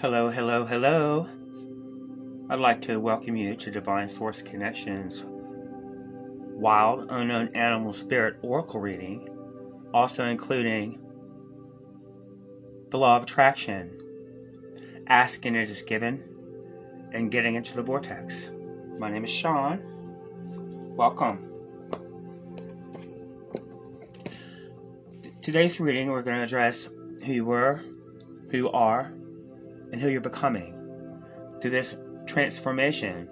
Hello, hello, hello. I'd like to welcome you to Divine Source Connections Wild Unknown Animal Spirit Oracle reading, also including the Law of Attraction, Asking It Is Given, and Getting Into the Vortex. My name is Sean. Welcome. Today's reading, we're going to address who you were, who you are, and who you're becoming through this transformation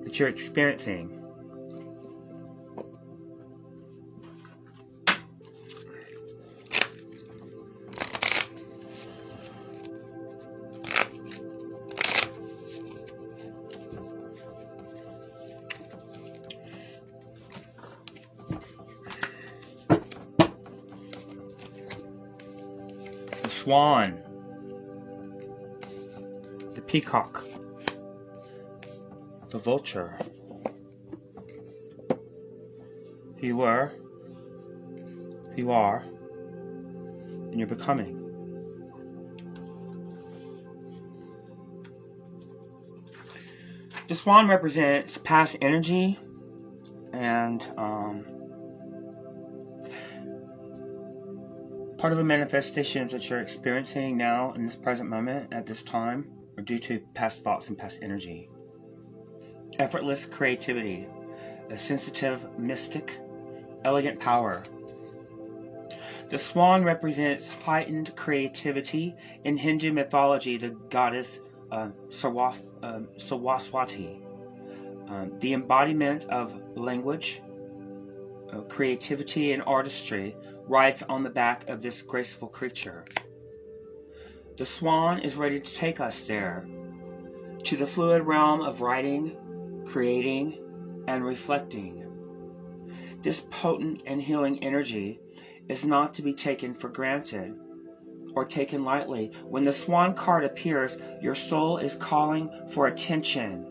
that you're experiencing. The swan, the peacock, the vulture, who you were, who you are, and you're becoming. The swan represents past energy and part of the manifestations that you're experiencing now in this present moment at this time are due to past thoughts and past energy. Effortless creativity, a sensitive mystic, elegant power. The swan represents heightened creativity. In Hindu mythology, the goddess Saraswati, the embodiment of language, creativity, and artistry, rides on the back of this graceful creature. The swan is ready to take us there, to the fluid realm of writing, creating, and reflecting. This potent and healing energy is not to be taken for granted or taken lightly. When the swan card appears, your soul is calling for attention,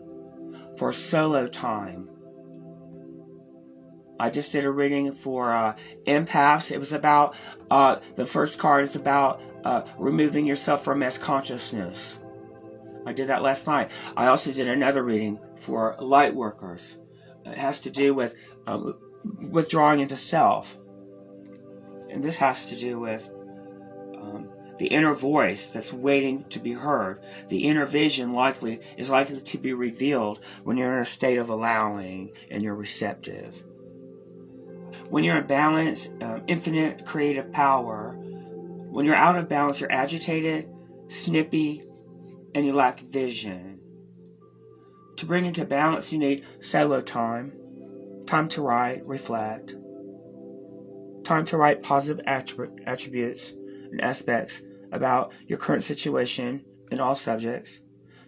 for solo time. I just did a reading for empaths. It was about, the first card is about removing yourself from mass consciousness. I did that last night. I also did another reading for light workers. It has to do with withdrawing into self. And this has to do with the inner voice that's waiting to be heard. The inner vision is likely to be revealed when you're in a state of allowing and you're receptive. When you're in balance, infinite creative power. When you're out of balance, you're agitated, snippy, and you lack vision. To bring into balance, you need solo time, time to write, reflect, time to write positive attributes and aspects about your current situation in all subjects,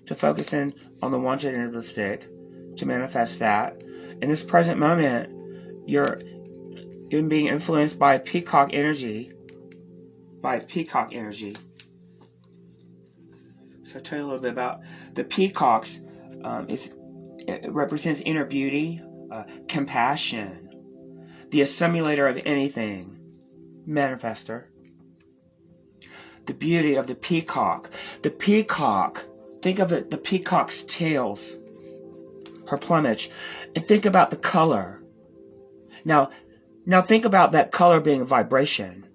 to focus in on the wanted end of the stick, to manifest that. In this present moment, you're being influenced by peacock energy. So I'll tell you a little bit about the peacocks. It represents inner beauty, compassion, the assimilator of anything, manifester. The beauty of the peacock. The peacock, think of it, the peacock's tails, her plumage, and think about the color. Now think about that color being a vibration.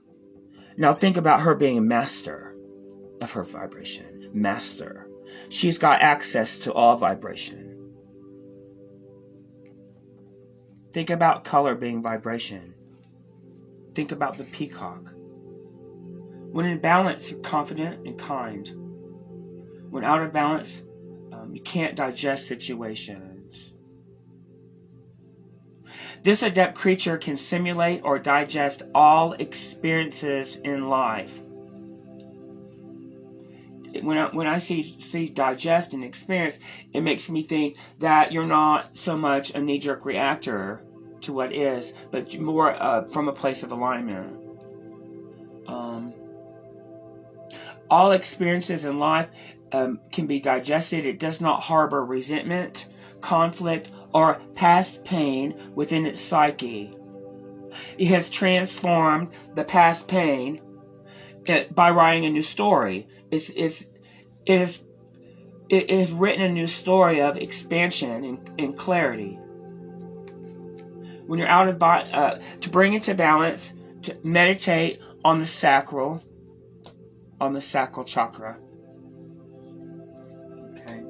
Now think about her being a master of her vibration. Master. She's got access to all vibration. Think about color being vibration. Think about the peacock. When in balance, you're confident and kind. When out of balance, you can't digest situations. This adept creature can simulate or digest all experiences in life. When I see digest and experience, it makes me think that you're not so much a knee-jerk reactor to what is, but more from a place of alignment. All experiences in life can be digested. It does not harbor resentment, conflict, or past pain within its psyche. It has transformed the past pain by writing a new story. it is written a new story of expansion and clarity. When you're out of body, to bring it to balance, to meditate on the sacral chakra. Okay.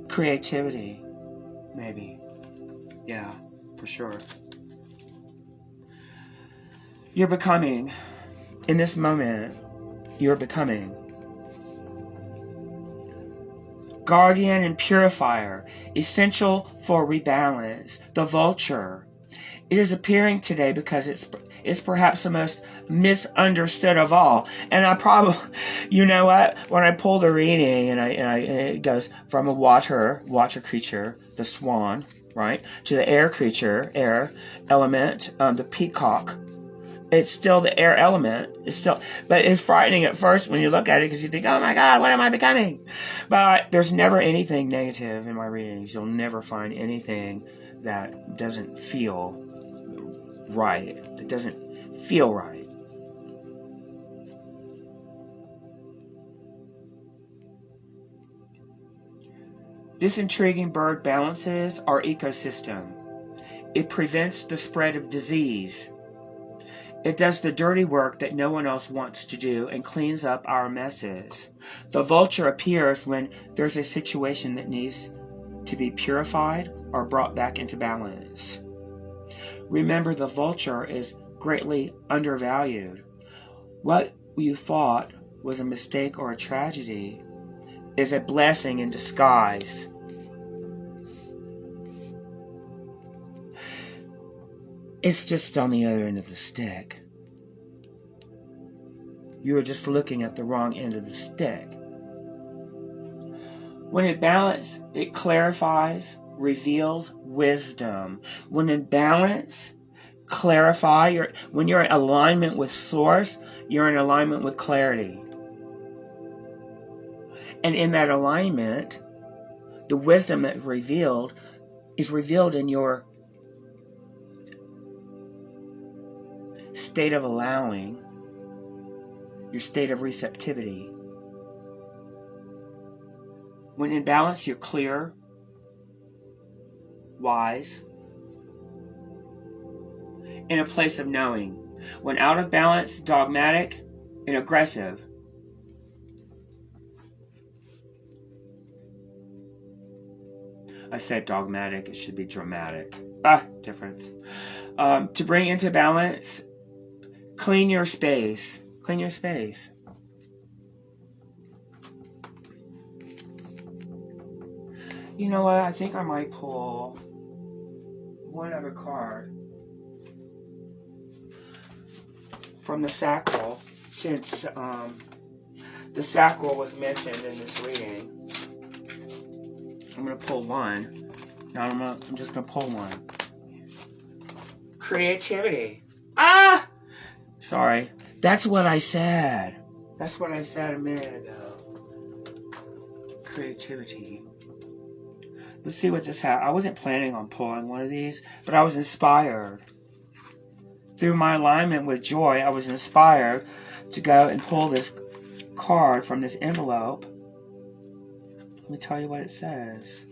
Creativity, maybe. Yeah, for sure. You're becoming, in this moment, you're becoming guardian and purifier, essential for rebalance, the vulture. It is appearing today because it's perhaps the most misunderstood of all. And I probably, you know what? When I pull the reading and it goes from a water creature, the swan, right, to the air creature, air element, the peacock. It's still the air element. But it's frightening at first when you look at it because you think, oh my God, what am I becoming? But there's never anything negative in my readings. You'll never find anything that doesn't feel right. That doesn't feel right. This intriguing bird balances our ecosystem. It prevents the spread of disease. It does the dirty work that no one else wants to do and cleans up our messes. The vulture appears when there's a situation that needs to be purified or brought back into balance. Remember, the vulture is greatly undervalued. What you thought was a mistake or a tragedy is a blessing in disguise. It's just on the other end of the stick. You are just looking at the wrong end of the stick. When in balance, it clarifies, reveals wisdom. When in balance, when you're in alignment with Source, you're in alignment with clarity. And in that alignment, the wisdom that's revealed is revealed in your state of allowing, your state of receptivity. When in balance, you're clear, wise, in a place of knowing. When out of balance, dogmatic and aggressive. I said dogmatic, it should be dramatic. Difference. To bring into balance, clean your space. Clean your space. You know what? I think I might pull one other card from the sacral, since the sacral was mentioned in this reading. I'm going to pull one. Now I'm just going to pull one. Creativity. Sorry. That's what I said. That's what I said a minute ago. Creativity. Let's see what this has. I wasn't planning on pulling one of these, but I was inspired. Through my alignment with joy, I was inspired to go and pull this card from this envelope. Let me tell you what it says.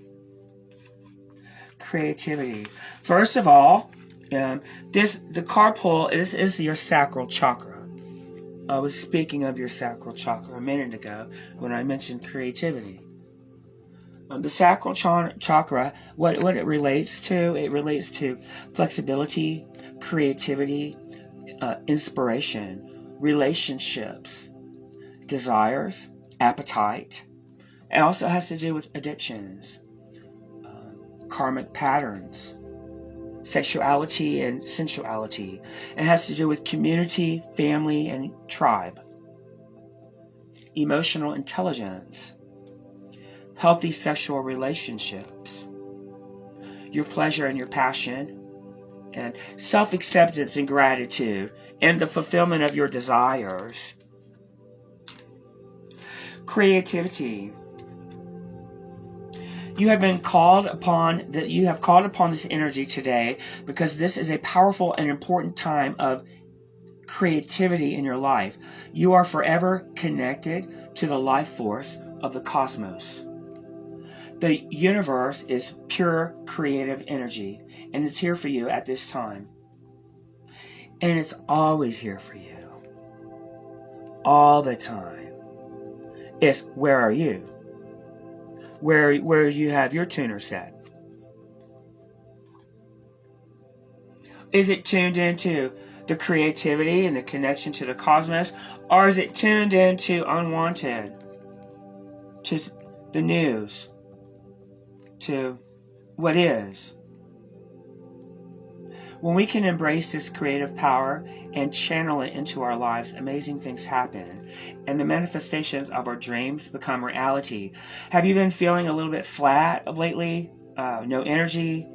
Creativity. First of all, the card pull, this is your sacral chakra. I was speaking of your sacral chakra a minute ago when I mentioned creativity. The sacral chakra, what it relates to flexibility, creativity, inspiration, relationships, desires, appetite. It also has to do with addictions, karmic patterns, sexuality and sensuality. It has to do with community, family, and tribe. Emotional intelligence, healthy sexual relationships, your pleasure and your passion, and self-acceptance and gratitude, and the fulfillment of your desires. Creativity. You have called upon this energy today because this is a powerful and important time of creativity in your life. You are forever connected to the life force of the cosmos. The universe is pure creative energy, and it's here for you at this time. And it's always here for you. All the time. It's where are you? Where you have your tuner set. Is it tuned into the creativity and the connection to the cosmos? Or is it tuned into unwanted? To the news? To what is? When we can embrace this creative power and channel it into our lives, amazing things happen, and the manifestations of our dreams become reality. Have you been feeling a little bit flat of lately? No energy?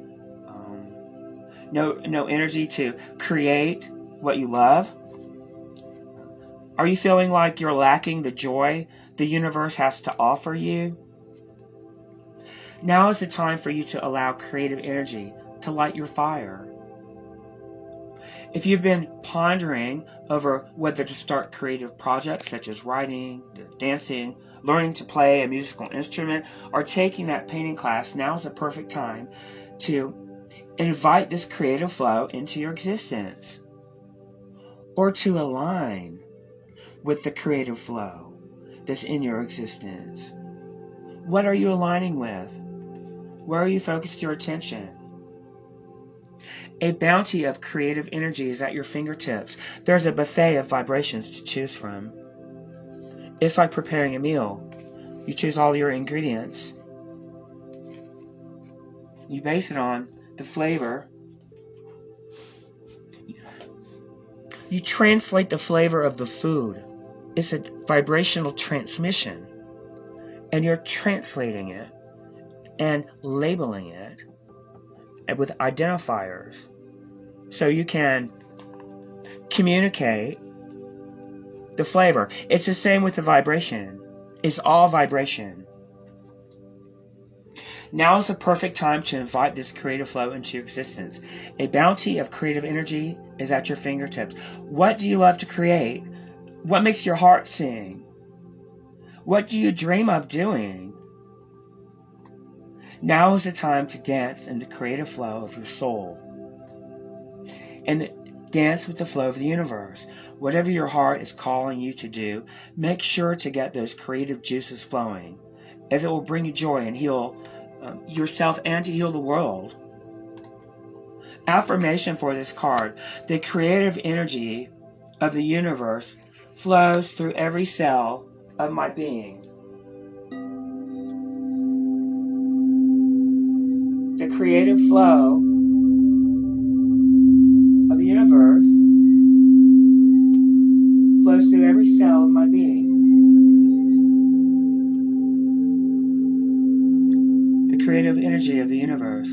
No energy to create what you love? Are you feeling like you're lacking the joy the universe has to offer you? Now is the time for you to allow creative energy to light your fire. If you've been pondering over whether to start creative projects such as writing, dancing, learning to play a musical instrument, or taking that painting class, now is the perfect time to invite this creative flow into your existence, or to align with the creative flow that's in your existence. What are you aligning with? Where are you focused your attention? A bounty of creative energy is at your fingertips. There's a buffet of vibrations to choose from. It's like preparing a meal. You choose all your ingredients. You base it on the flavor. You translate the flavor of the food. It's a vibrational transmission. And you're translating it and labeling it with identifiers. So you can communicate the flavor. It's the same with the vibration. It's all vibration. Now is the perfect time to invite this creative flow into your existence. A bounty of creative energy is at your fingertips. What do you love to create? What makes your heart sing? What do you dream of doing? Now is the time to dance in the creative flow of your soul. And dance with the flow of the universe. Whatever your heart is calling you to do, make sure to get those creative juices flowing, as it will bring you joy and heal yourself and to heal the world. Affirmation for this card: the creative energy of the universe flows through every cell of my being. The creative flow of the universe flows through every cell of my being. The creative energy of the universe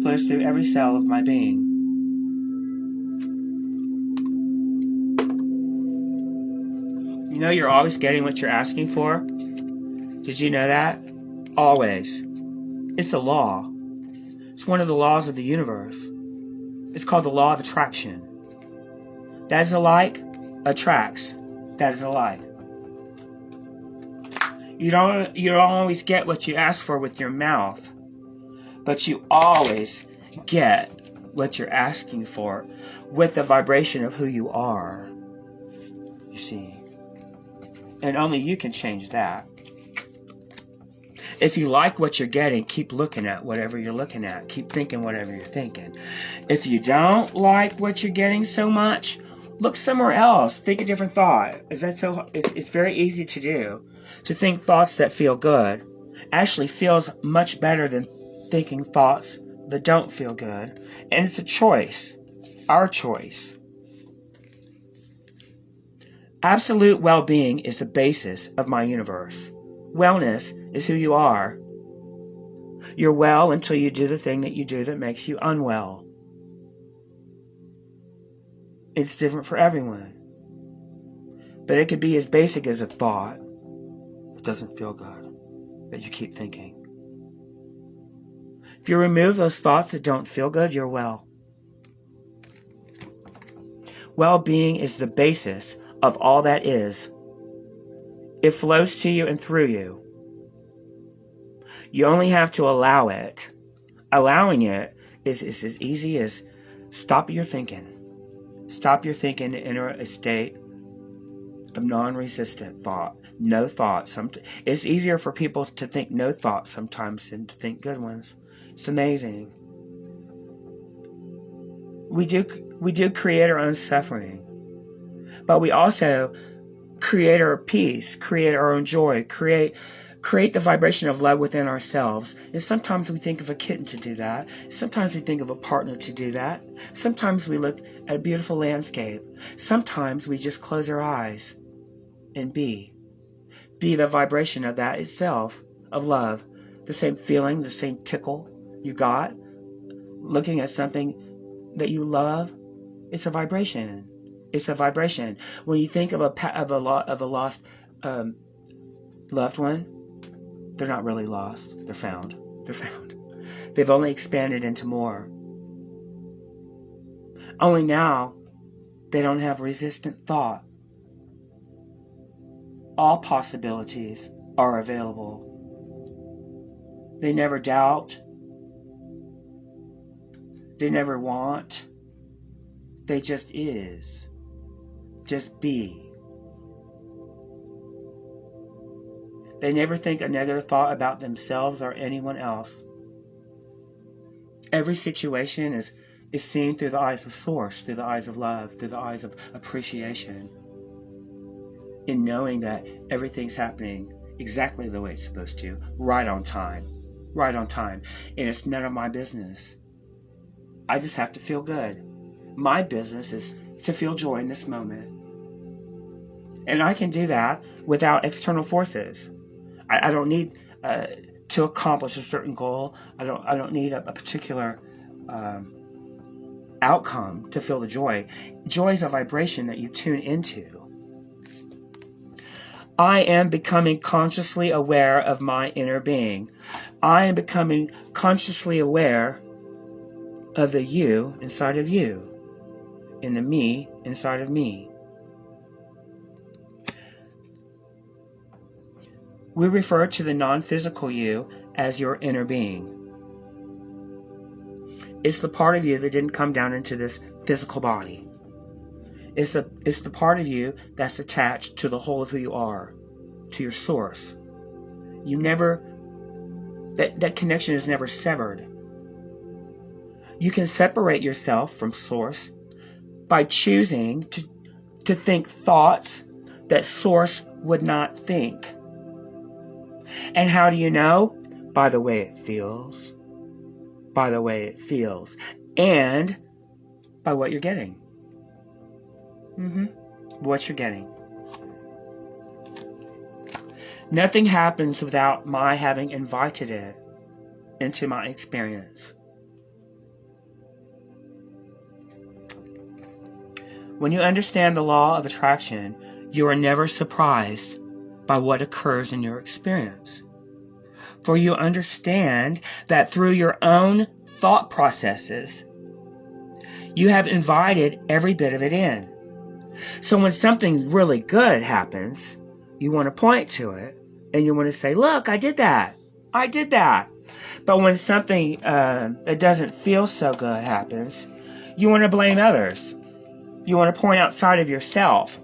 flows through every cell of my being. You know you're always getting what you're asking for? Did you know that? Always. It's a law. It's one of the laws of the universe. It's called the law of attraction. That is alike attracts. That is alike. You don't always get what you ask for with your mouth, but you always get what you're asking for with the vibration of who you are. You see. And only you can change that. If you like what you're getting, keep looking at whatever you're looking at. Keep thinking whatever you're thinking. If you don't like what you're getting so much, look somewhere else. Think a different thought. It's very easy to do. To think thoughts that feel good actually feels much better than thinking thoughts that don't feel good. And it's a choice. Our choice. Absolute well-being is the basis of my universe. Wellness is who you are. You're well until you do the thing that you do that makes you unwell. It's different for everyone. But it could be as basic as a thought that doesn't feel good, that you keep thinking. If you remove those thoughts that don't feel good, you're well. Well-being is the basis of all that is. It flows to you and through you. You only have to allow it. Allowing it is as easy as stop your thinking. Stop your thinking to enter a state of non-resistant thought. No thoughts. It's easier for people to think no thoughts sometimes than to think good ones. It's amazing. We do create our own suffering. But we also create our peace, create our own joy, create the vibration of love within ourselves. And sometimes we think of a kitten to do that. Sometimes we think of a partner to do that. Sometimes we look at a beautiful landscape. Sometimes we just close our eyes and be the vibration of that itself, of love. The same feeling, the same tickle you got looking at something that you love. It's a vibration. It's a vibration. When you think of a lost loved one, they're not really lost. They're found. They're found. They've only expanded into more. Only now they don't have resistant thought. All possibilities are available. They never doubt. They never want. They just is. Just be. They never think a negative thought about themselves or anyone else. Every situation is seen through the eyes of Source, through the eyes of love, through the eyes of appreciation. In knowing that everything's happening exactly the way it's supposed to, right on time. Right on time. And it's none of my business. I just have to feel good. My business is to feel joy in this moment. And I can do that without external forces. I don't need to accomplish a certain goal. I don't need a particular outcome to feel the joy. Joy is a vibration that you tune into. I am becoming consciously aware of my inner being. I am becoming consciously aware of the you inside of you, and the me inside of me. We refer to the non-physical you as your inner being. It's the part of you that didn't come down into this physical body. It's the part of you that's attached to the whole of who you are, to your source. That connection is never severed. You can separate yourself from source by choosing to think thoughts that source would not think. And how do you know? By the way it feels. By the way it feels. And by what you're getting. What you're getting. Nothing happens without my having invited it into my experience. When you understand the law of attraction, you are never surprised by what occurs in your experience. For you understand that through your own thought processes, you have invited every bit of it in. So when something really good happens, you want to point to it and you want to say, look, I did that. I did that. But when something that doesn't feel so good happens, you want to blame others. You want to point outside of yourself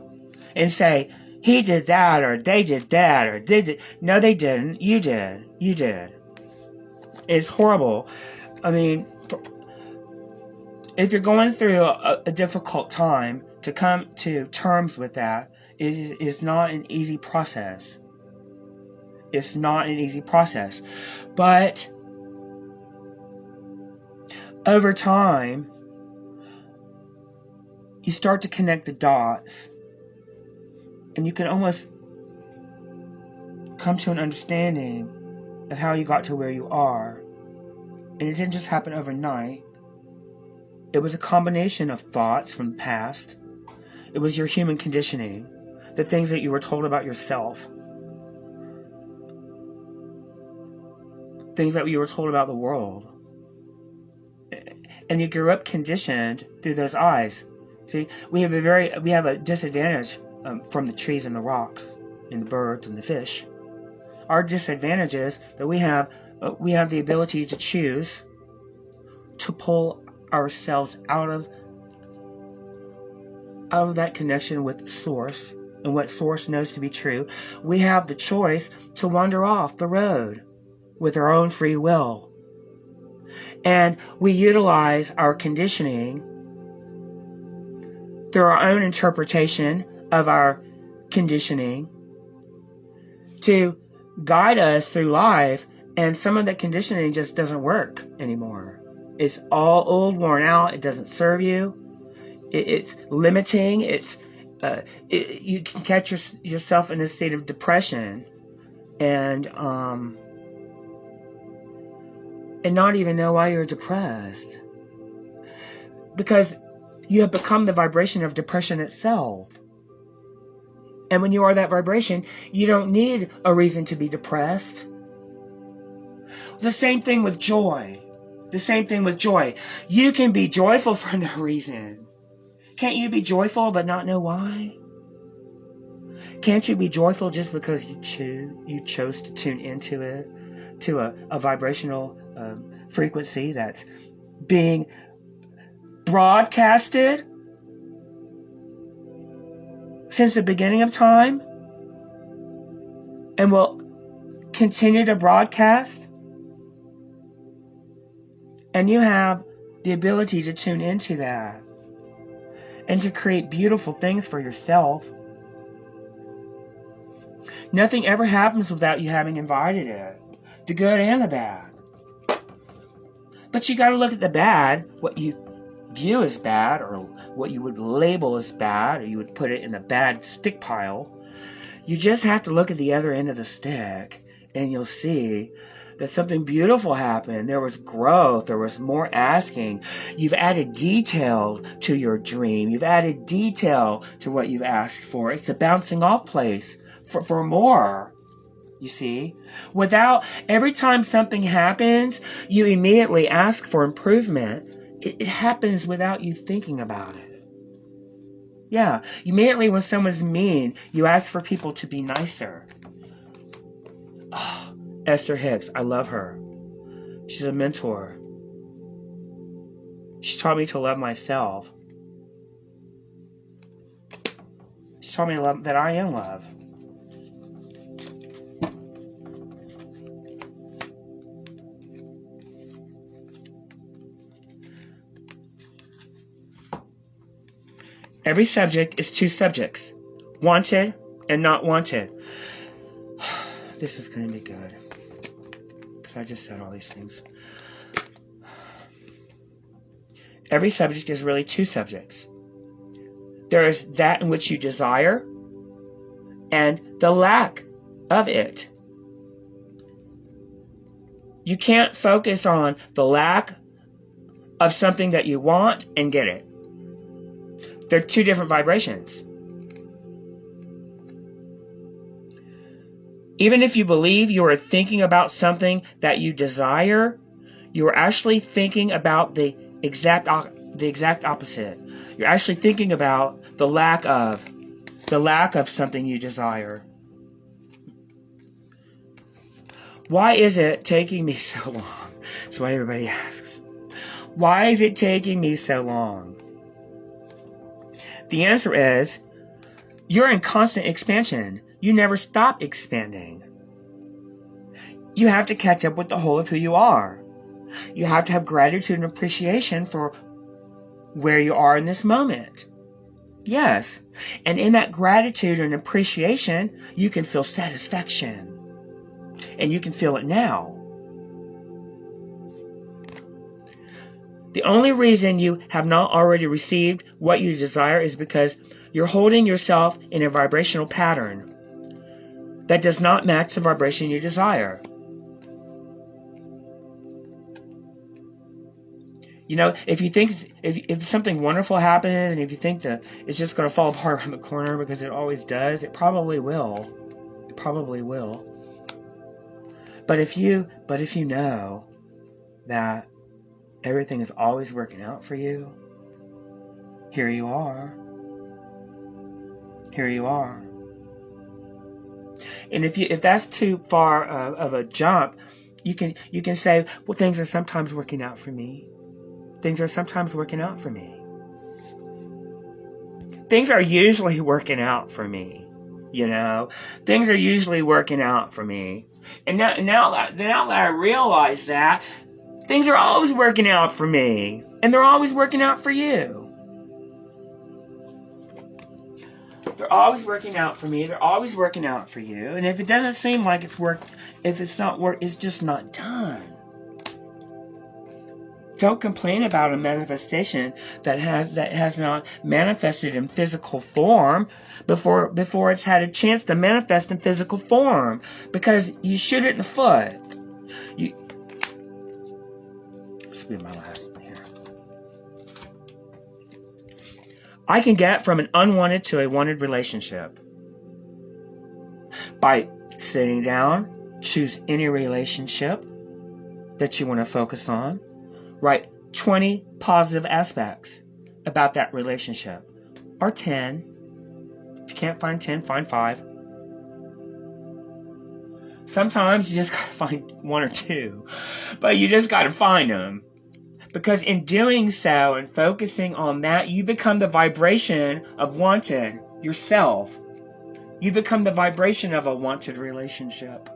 and say, he did that, or they did that, or they did. No, they didn't. You did. You did. It's horrible. I mean, if you're going through a difficult time, to come to terms with that is not an easy process. It's not an easy process. But over time, you start to connect the dots. And you can almost come to an understanding of how you got to where you are. And it didn't just happen overnight. It was a combination of thoughts from the past. It was your human conditioning. The things that you were told about yourself. Things that you were told about the world. And you grew up conditioned through those eyes. See, we have a disadvantage from the trees and the rocks and the birds and the fish. Our disadvantage is that we have the ability to choose to pull ourselves out of that connection with Source and what Source knows to be true. We have the choice to wander off the road with our own free will. And we utilize our conditioning through our own interpretation of our conditioning to guide us through life, and some of that conditioning just doesn't work anymore. It's all old, worn out. It doesn't serve you. It's limiting. You can catch yourself in a state of depression and not even know why you're depressed, because you have become the vibration of depression itself. And when you are that vibration, you don't need a reason to be depressed. The same thing with joy. You can be joyful for no reason. Can't you be joyful but not know why? Can't you be joyful just because you chose to tune into it, to a vibrational frequency that's being broadcasted since the beginning of time and will continue to broadcast? And you have the ability to tune into that and to create beautiful things for yourself. Nothing ever happens without you having invited it, the good and the bad. But you got to look at the bad, what you view as bad, or what you would label as bad, or you would put it in the bad stick pile. You just have to look at the other end of the stick, and you'll see that something beautiful happened. There was growth. There was more asking. You've added detail to your dream. You've added detail to what you've asked for. It's a bouncing off place for more. You see? Without, every time something happens, you immediately ask for improvement. It happens without you thinking about it. Yeah, immediately when someone's mean, you ask for people to be nicer. Oh, Esther Hicks, I love her. She's a mentor. She taught me to love myself. She taught me that I am love. Every subject is two subjects, wanted and not wanted. This is going to be good, because I just said all these things. Every subject is really two subjects. There is that in which you desire and the lack of it. You can't focus on the lack of something that you want and get it. They're two different vibrations. Even if you believe you are thinking about something that you desire, you are actually thinking about the exact opposite. You're actually thinking about the lack of something you desire. Why is it taking me so long? That's what everybody asks. Why is it taking me so long? The answer is, you're in constant expansion. You never stop expanding. You have to catch up with the whole of who you are. You have to have gratitude and appreciation for where you are in this moment. Yes. And in that gratitude and appreciation, you can feel satisfaction. And you can feel it now. The only reason you have not already received what you desire is because you're holding yourself in a vibrational pattern that does not match the vibration you desire. You know, if something wonderful happens, and if you think that it's just going to fall apart around the corner, because it always does, it probably will. It probably will. But if you know that everything is always working out for you, here you are. Here you are. And if that's too far of a jump, you can say, well, things are sometimes working out for me. Things are sometimes working out for me. Things are usually working out for me. You know, things are usually working out for me. And now that I realize that, things are always working out for me. And they're always working out for you. They're always working out for me. They're always working out for you. And if it doesn't seem like it's worked, if it's not work, it's just not done. Don't complain about a manifestation that has not manifested in physical form before it's had a chance to manifest in physical form, because you shoot it in the foot. This will be my last one here. I can get from an unwanted to a wanted relationship by sitting down. Choose any relationship that you want to focus on. Write 20 positive aspects about that relationship, or 10. If you can't find 10, find 5. Sometimes you just gotta find 1 or 2, but you just gotta find them. Because in doing so and focusing on that, you become the vibration of wanted yourself. You become the vibration of a wanted relationship.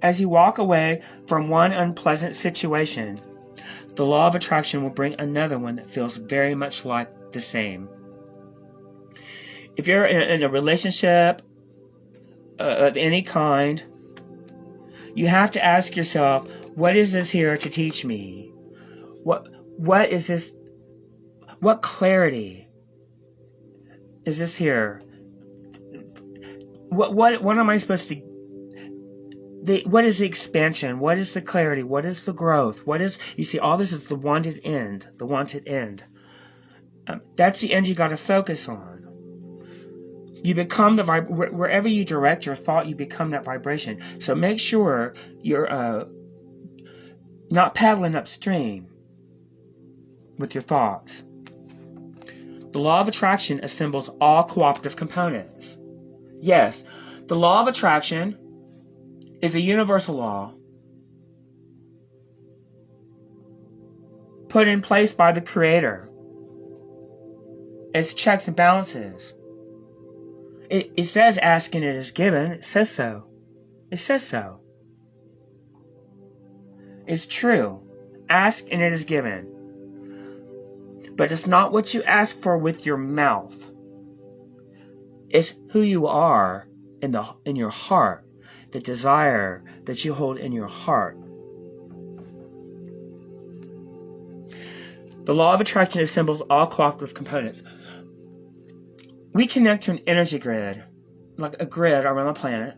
As you walk away from one unpleasant situation, the law of attraction will bring another one that feels very much like the same. If you're in a relationship of any kind, you have to ask yourself, what is this here to teach me? What is this? What clarity is this here? What am I supposed to? What is the expansion? What is the clarity? What is the growth? You see, all this is the wanted end. The wanted end. That's the end you got to focus on. You become wherever you direct your thought, you become that vibration. So make sure you're not paddling upstream with your thoughts. The law of attraction assembles all cooperative components. Yes, the law of attraction is a universal law put in place by the Creator. It's checks and balances. It says ask and it is given. It says so. It says so. It's true. Ask and it is given. But it's not what you ask for with your mouth. It's who you are in your heart. The desire that you hold in your heart. The law of attraction assembles all cooperative components. We connect to an energy grid, like a grid around the planet.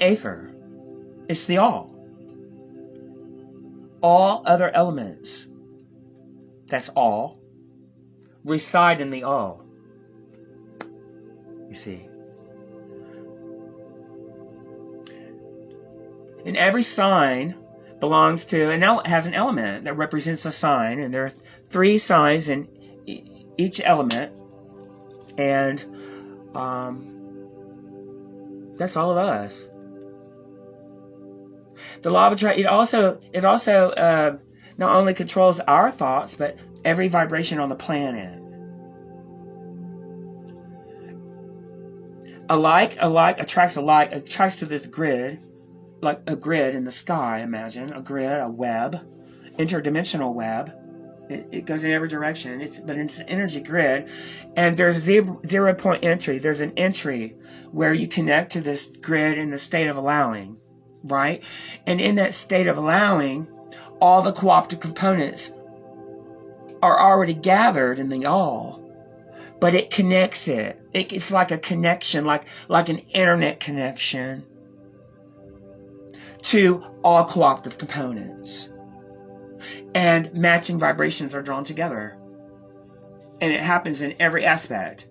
Aether. It's the all. All other elements, that's all, reside in the all. You see. And every sign belongs to, and now it has an element that represents a sign, and there are 3 signs in each element, and that's all of us. The law of attraction, it also not only controls our thoughts, but every vibration on the planet. Alike attracts alike, attracts to this grid, like a grid in the sky. Imagine a grid, a web, interdimensional web. It goes in every direction. But it's an energy grid, and there's 0 point entry. There's an entry where you connect to this grid in the state of allowing, right? And in that state of allowing, all the cooperative components are already gathered in the all, but it connects it. It's like a connection, like an internet connection to all cooperative components. And matching vibrations are drawn together. And it happens in every aspect.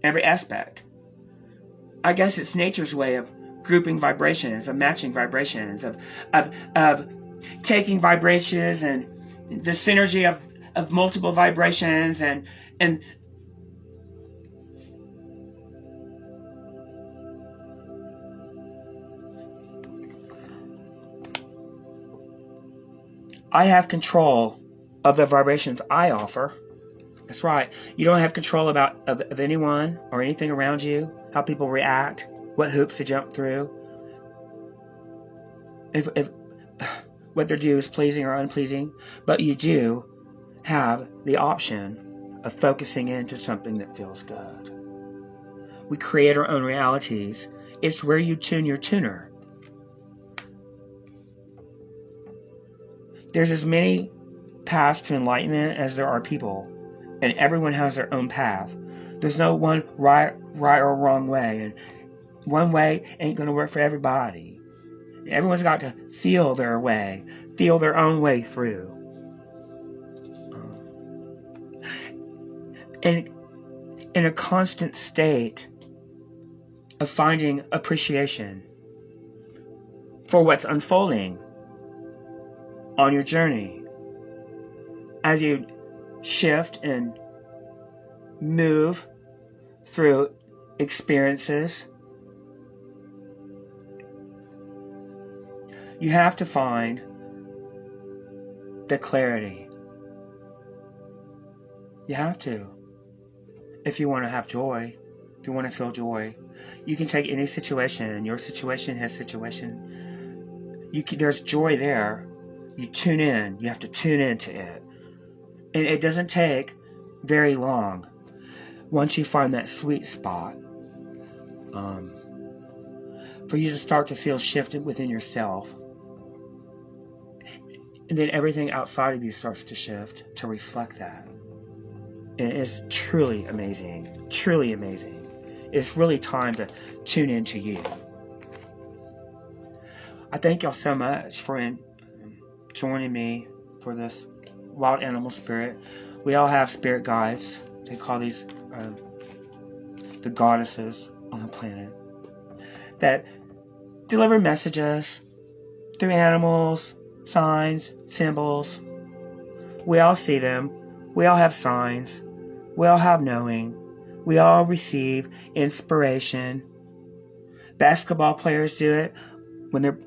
Every aspect. I guess it's nature's way of grouping vibrations, of matching vibrations, of taking vibrations and the synergy of multiple vibrations and I have control of the vibrations I offer. That's right. You don't have control of anyone or anything around you, how people react, what hoops to jump through. If what they do is pleasing or unpleasing, but you do have the option of focusing into something that feels good. We create our own realities. It's where you tune your tuner. There's as many paths to enlightenment as there are people, and everyone has their own path. There's no one right or wrong way, and one way ain't going to work for everybody. Everyone's got to feel their way, feel their own way through. And in a constant state of finding appreciation for what's unfolding on your journey as you shift and move through experiences. You have to find the clarity. You have to. If you want to have joy, if you want to feel joy, you can take any situation, and your situation has situation. There's joy there. You tune in. You have to tune into it. And it doesn't take very long once you find that sweet spot for you to start to feel shifted within yourself. And then everything outside of you starts to shift to reflect that. And it's truly amazing. Truly amazing. It's really time to tune into you. I thank y'all so much for joining me for this Wild Animal Spirit. We all have spirit guides. They call these the goddesses on the planet that deliver messages through animals, signs, symbols. We all see them. We all have signs. We all have knowing. We all receive inspiration. Basketball players do it when they're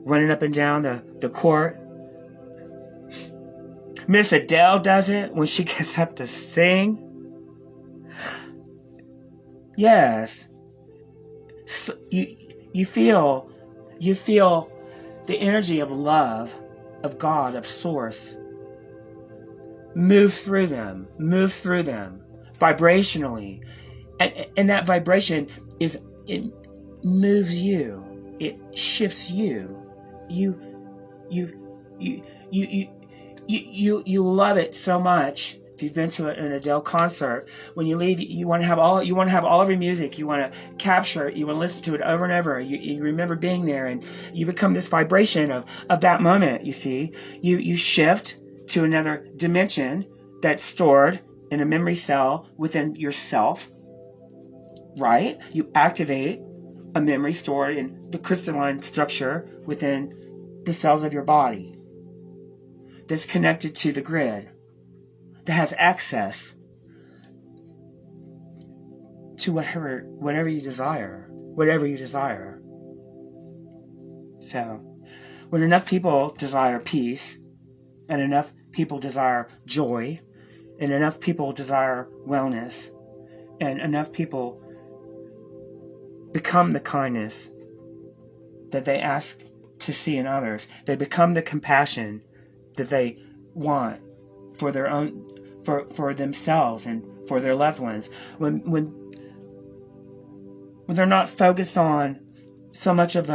running up and down the court. Miss Adele does it when she gets up to sing. Yes. So you feel the energy of love, of God, of Source move through them vibrationally. And that vibration it moves you. It shifts you. You love it so much. If you've been to an Adele concert, when you leave, you want to have all of your music. You want to capture it. You want to listen to it over and over. You remember being there, and you become this vibration of that moment. You see, you shift to another dimension that's stored in a memory cell within yourself. Right? You activate a memory stored in the crystalline structure within the cells of your body that's connected to the grid, that has access to whatever you desire. So, when enough people desire peace, and enough people desire joy, and enough people desire wellness, and enough people become the kindness that they ask to see in others, they become the compassion that they want for their own, for themselves and for their loved ones. When they're not focused on so much of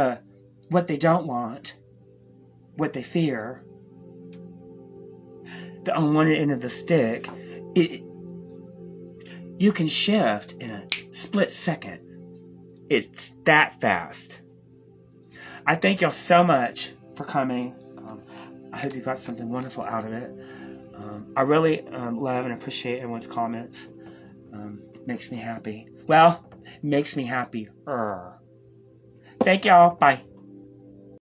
what they don't want, what they fear, the unwanted end of the stick, you can shift in a split second. It's that fast. I thank y'all so much for coming. I hope you got something wonderful out of it. I really love and appreciate everyone's comments. Makes me happy. Well, makes me happier. Thank y'all. Bye.